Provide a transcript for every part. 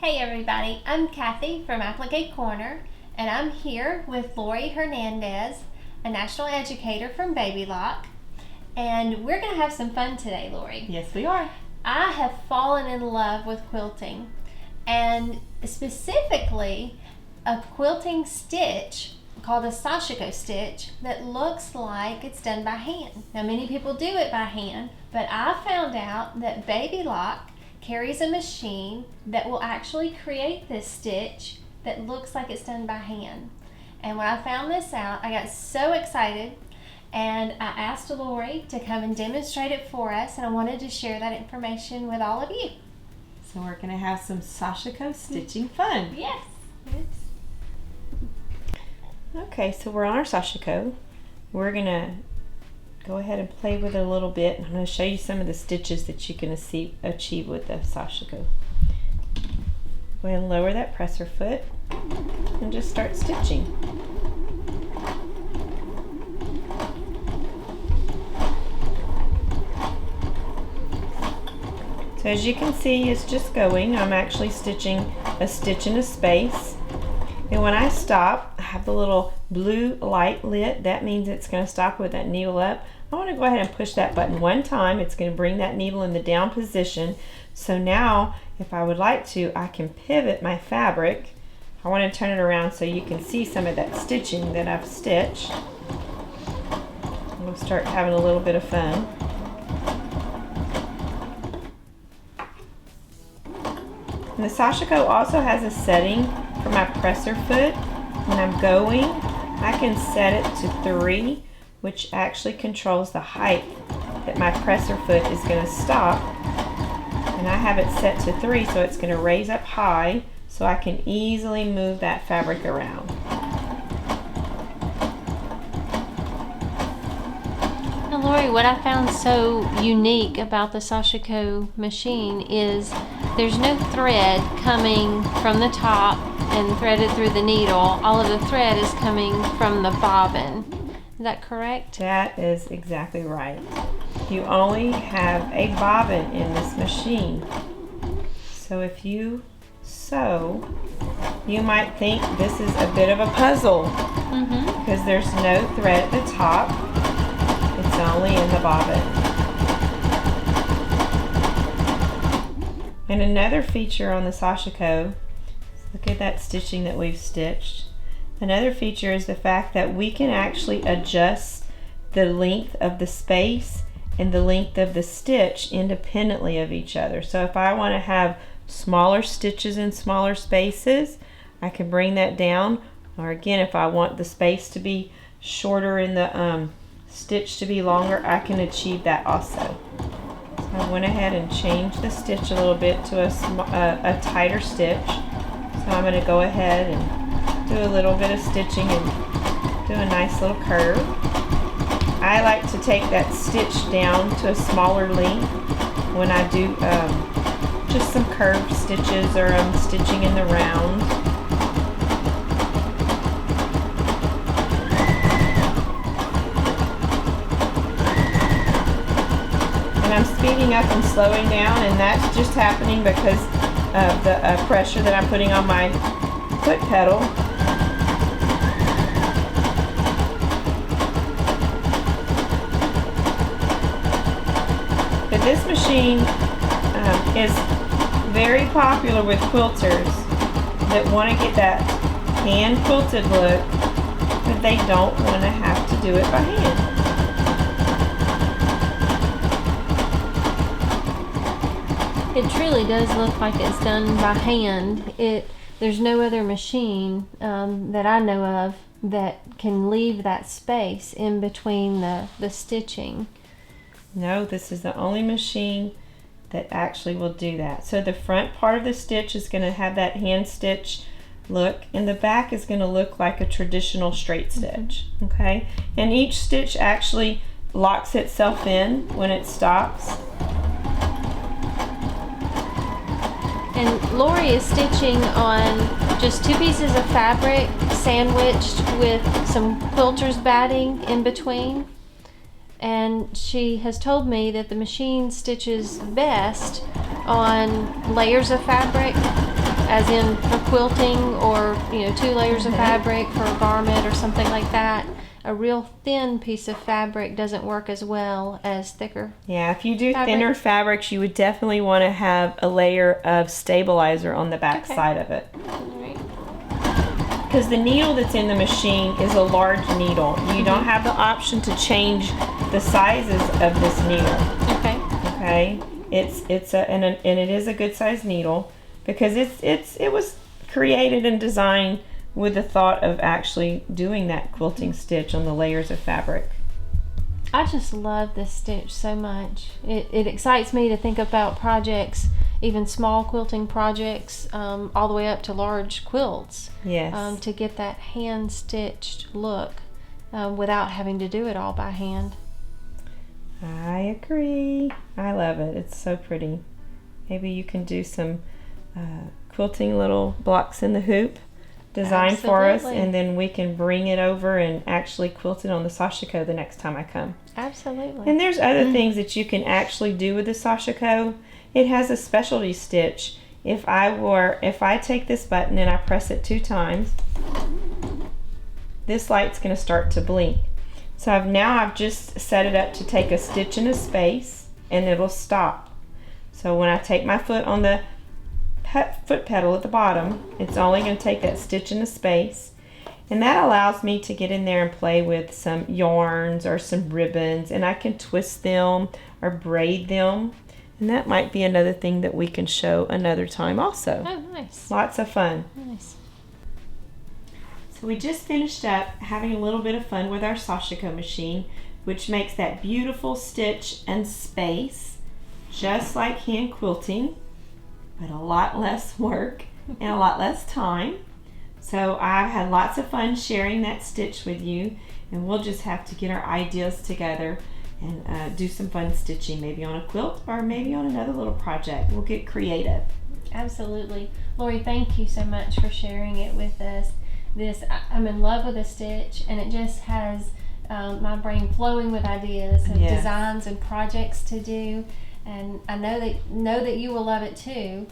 Hey everybody, I'm Kathy from Applique Corner, and I'm here with Lori Hernandez, a national educator from Baby Lock, and we're going to have some fun today, Lori. Yes, we are. I have fallen in love with quilting, and specifically a quilting stitch called a Sashiko stitch that looks like it's done by hand. Now, many people do it by hand, but I found out that Baby Lock carries a machine that will actually create this stitch that looks like it's done by hand. And when I found this out, I got so excited, and I asked Lori to come and demonstrate it for us, and I wanted to share that information with all of you. So we're going to have some Sashiko stitching fun. Yes. Okay, so we're on our Sashiko. We're going to go ahead and play with it a little bit. I'm going to show you some of the stitches that you can achieve with the Sashiko. Go ahead and lower that presser foot and just start stitching. So as you can see, it's just going. I'm actually stitching a stitch in a space. And when I stop, I have the little blue light lit. That means it's going to stop with that needle up. I want to go ahead and push that button one time. It's going to bring that needle in the down position. So now, if I would like to, I can pivot my fabric. I want to turn it around so you can see some of that stitching that I've stitched. We'll start having a little bit of fun. And the Sashiko also has a setting for my presser foot. When I'm going, I can set it to 3, which actually controls the height that my presser foot is going to stop. And I have it set to 3, so it's going to raise up high, so I can easily move that fabric around. Now, Lori, what I found so unique about the Sashiko machine is there's no thread coming from the top and threaded through the needle. All of the thread is coming from the bobbin. Is that correct? That is exactly right. You only have a bobbin in this machine. So if you sew, you might think this is a bit of a puzzle because there's no thread at the top. It's only in the bobbin. And another feature on the Sashiko, look at that stitching that we've stitched. Another feature is the fact that we can actually adjust the length of the space and the length of the stitch independently of each other. So if I want to have smaller stitches in smaller spaces, I can bring that down. Or again, if I want the space to be shorter and the stitch to be longer, I can achieve that also. So I went ahead and changed the stitch a little bit to a tighter stitch. So I'm going to go ahead and do a little bit of stitching and do a nice little curve. I like to take that stitch down to a smaller length when I do just some curved stitches or I'm stitching in the round. And I'm speeding up and slowing down, and that's just happening because of the pressure that I'm putting on my foot pedal. But this machine is very popular with quilters that want to get that hand quilted look, but they don't want to have to do it by hand. It truly does look like it's done by hand. There's no other machine that I know of that can leave that space in between the stitching. No, this is the only machine that actually will do that. So the front part of the stitch is going to have that hand stitch look, and the back is going to look like a traditional straight stitch. Okay, and each stitch actually locks itself in when it stops. And Lori is stitching on just 2 pieces of fabric sandwiched with some quilter's batting in between. And she has told me that the machine stitches best on layers of fabric as in for quilting or 2 layers of fabric for a garment or something like that, a real thin piece of fabric doesn't work as well as thicker. Yeah, if you do thinner fabrics, you would definitely want to have a layer of stabilizer on the back side of it. Because the needle that's in the machine is a large needle. You don't have the option to change the sizes of this needle. Okay. And it is a good size needle because it was created and designed with the thought of actually doing that quilting stitch on the layers of fabric. I just love this stitch so much. It excites me to think about projects, even small quilting projects, all the way up to large quilts. Yes. To get that hand stitched look without having to do it all by hand. I agree. I love it. It's so pretty. Maybe you can do some quilting little blocks in the hoop design for us, and then we can bring it over and actually quilt it on the Sashiko the next time I come. Absolutely. And there's other things that you can actually do with the Sashiko. It has a specialty stitch. If I take this button and I press it 2 times, this light's going to start to blink. So I've just set it up to take a stitch in a space, and it'll stop. So when I take my foot on the foot pedal at the bottom, it's only going to take that stitch in the space, and that allows me to get in there and play with some yarns or some ribbons, and I can twist them or braid them, and that might be another thing that we can show another time also. Oh, nice. Lots of fun. Nice. So we just finished up having a little bit of fun with our Sashiko machine, which makes that beautiful stitch and space just like hand quilting, but a lot less work and a lot less time. So I've had lots of fun sharing that stitch with you, and we'll just have to get our ideas together and do some fun stitching, maybe on a quilt or maybe on another little project. We'll get creative. Absolutely. Lori, thank you so much for sharing it with us. I'm in love with the stitch, and it just has my brain flowing with ideas and designs and projects to do. And I know that you will love it too.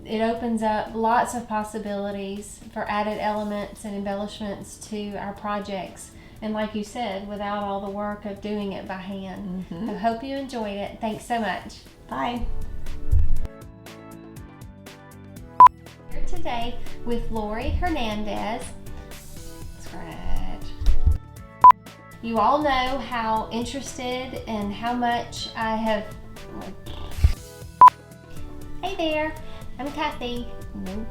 It opens up lots of possibilities for added elements and embellishments to our projects. And like you said, without all the work of doing it by hand. I hope you enjoyed it. Thanks so much. Bye. Here today with Lori Hernandez. Scratch. You all know how interested and how much I have... Hey there, I'm Kathy. Nope.